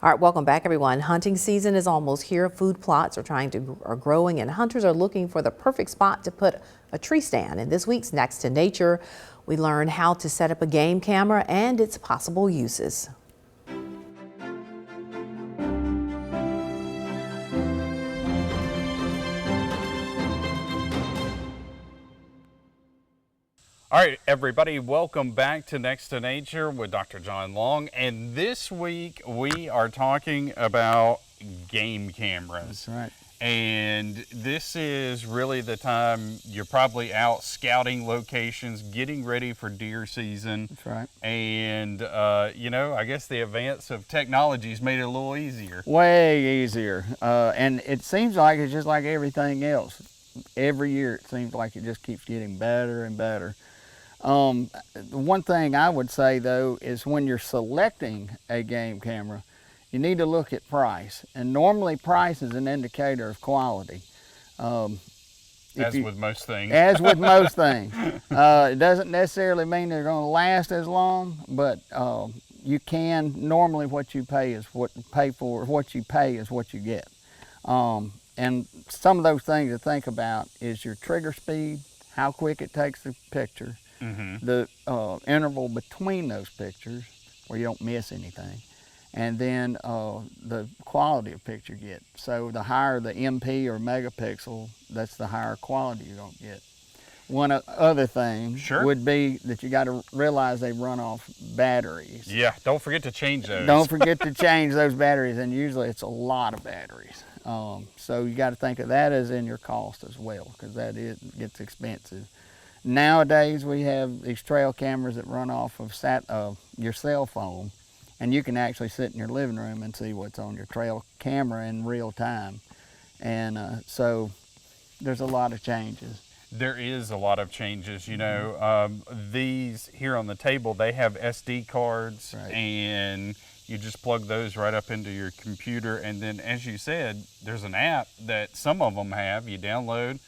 All right, welcome back, everyone. Hunting season is almost here. Food plots are growing, and hunters are looking for the perfect spot to put a tree stand. In this week's Next to Nature, we learn how to set up a game camera and its possible uses. All right, everybody, welcome back to Next to Nature with Dr. John Long. And this week we are talking about game cameras. That's right. And this is really the time you're probably out scouting locations, getting ready for deer season. That's right. And, I guess the advance of technology's made it a little easier. Way easier. And it seems like it's just like everything else. Every year it seems like it just keeps getting better and better. One thing I would say though is when you're selecting a game camera, you need to look at price. And normally price is an indicator of quality. As with most things. As with most things. It doesn't necessarily mean they're going to last as long, but you can, normally what you pay is what you pay is what you get. And some of those things to think about is your trigger speed, how quick it takes the picture, the interval between those pictures where you don't miss anything, and then the quality of picture you get. So the higher the MP or megapixel, that's the higher quality you're going to get. One other thing would be that you got to realize they run off batteries. Yeah, don't forget to change those. Don't forget to change those batteries, and usually it's a lot of batteries. So you got to think of that as in your cost as well, because gets expensive. Nowadays we have these trail cameras that run off of your cell phone, and you can actually sit in your living room and see what's on your trail camera in real time. And so there's a lot of changes. There is a lot of changes, these here on the table, they have SD cards, Right. And you just plug those right up into your computer. And then, as you said, there's an app that some of them have, you download,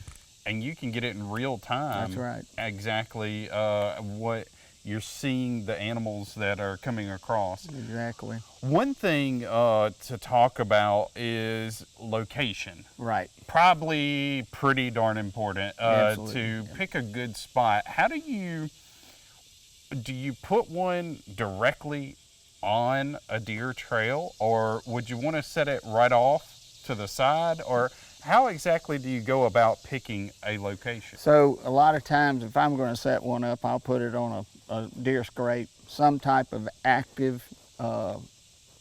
and you can get it in real time. That's right. Exactly what you're seeing, the animals that are coming across. Exactly. One thing to talk about is location. Right. Probably pretty darn important to Yeah. pick a good spot. How do you put one directly on a deer trail, or would you want to set it right off to the side, or how exactly do you go about picking a location? So a lot of times if I'm going to set one up, I'll put it on a deer scrape, some type of active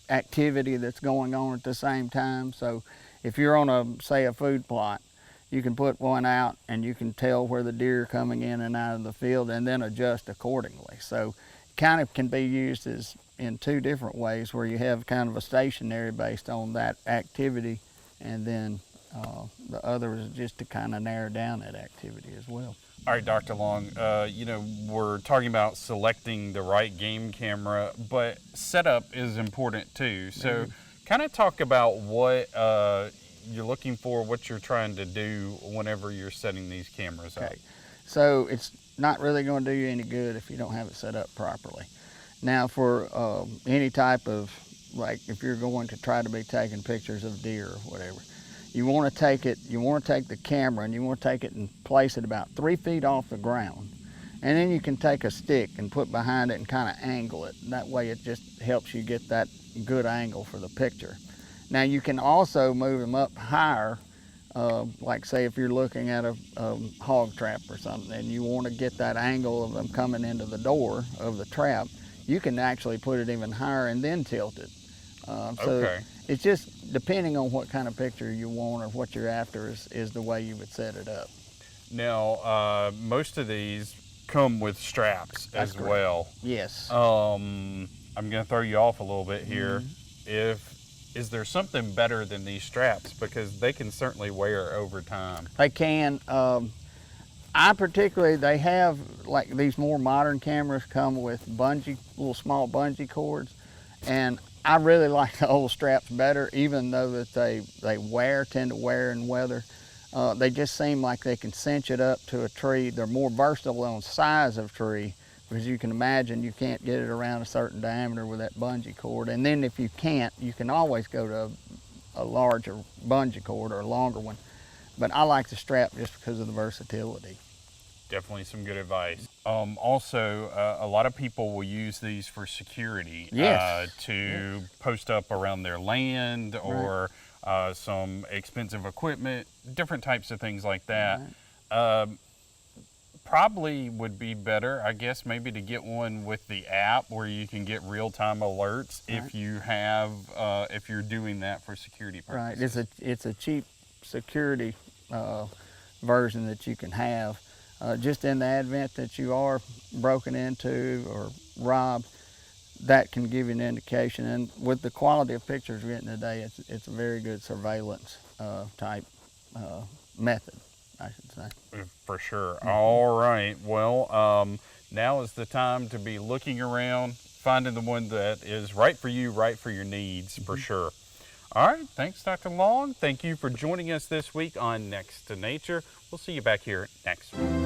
activity that's going on at the same time. So if you're on say a food plot, you can put one out and you can tell where the deer are coming in and out of the field and then adjust accordingly. So it kind of can be used in two different ways, where you have kind of a stationary based on that activity, and then the other is just to kind of narrow down that activity as well. All right, Dr. Long, we're talking about selecting the right game camera, but setup is important too. So kind of talk about what you're looking for, what you're trying to do whenever you're setting these cameras up. So it's not really going to do you any good if you don't have it set up properly. Now for any type of, like if you're going to try to be taking pictures of deer or whatever, you want to take the camera and you want to take it and place it about 3 feet off the ground. And then you can take a stick and put behind it and kind of angle it. That way it just helps you get that good angle for the picture. Now you can also move them up higher, like say if you're looking at a hog trap or something and you want to get that angle of them coming into the door of the trap, you can actually put it even higher and then tilt it. So it's just depending on what kind of picture you want or what you're after is the way you would set it up. Now, most of these come with straps as well. Yes. I'm going to throw you off a little bit here. Is there something better than these straps? Because they can certainly wear over time. They can. They have, like these more modern cameras come with little small bungee cords, and I really like the old straps better, even though that they tend to wear and weather. They just seem like they can cinch it up to a tree. They're more versatile on size of tree Because you can imagine you can't get it around a certain diameter with that bungee cord. And then if you can't, you can always go to a larger bungee cord or a longer one. But I like the strap just because of the versatility. Definitely some good advice. Also, a lot of people will use these for security. Yes. To post up around their land or some expensive equipment, different types of things like that. Probably would be better, I guess, maybe to get one with the app where you can get real-time alerts if you have, if you're doing that for security purposes. Right. It's a cheap security version that you can have. Just in the event that you are broken into or robbed, that can give you an indication. And with the quality of pictures we're getting today, it's a very good surveillance type method, I should say. For sure. All right. Well, now is the time to be looking around, finding the one that is right for you, right for your needs, for sure. All right. Thanks, Dr. Long. Thank you for joining us this week on Next to Nature. We'll see you back here next week.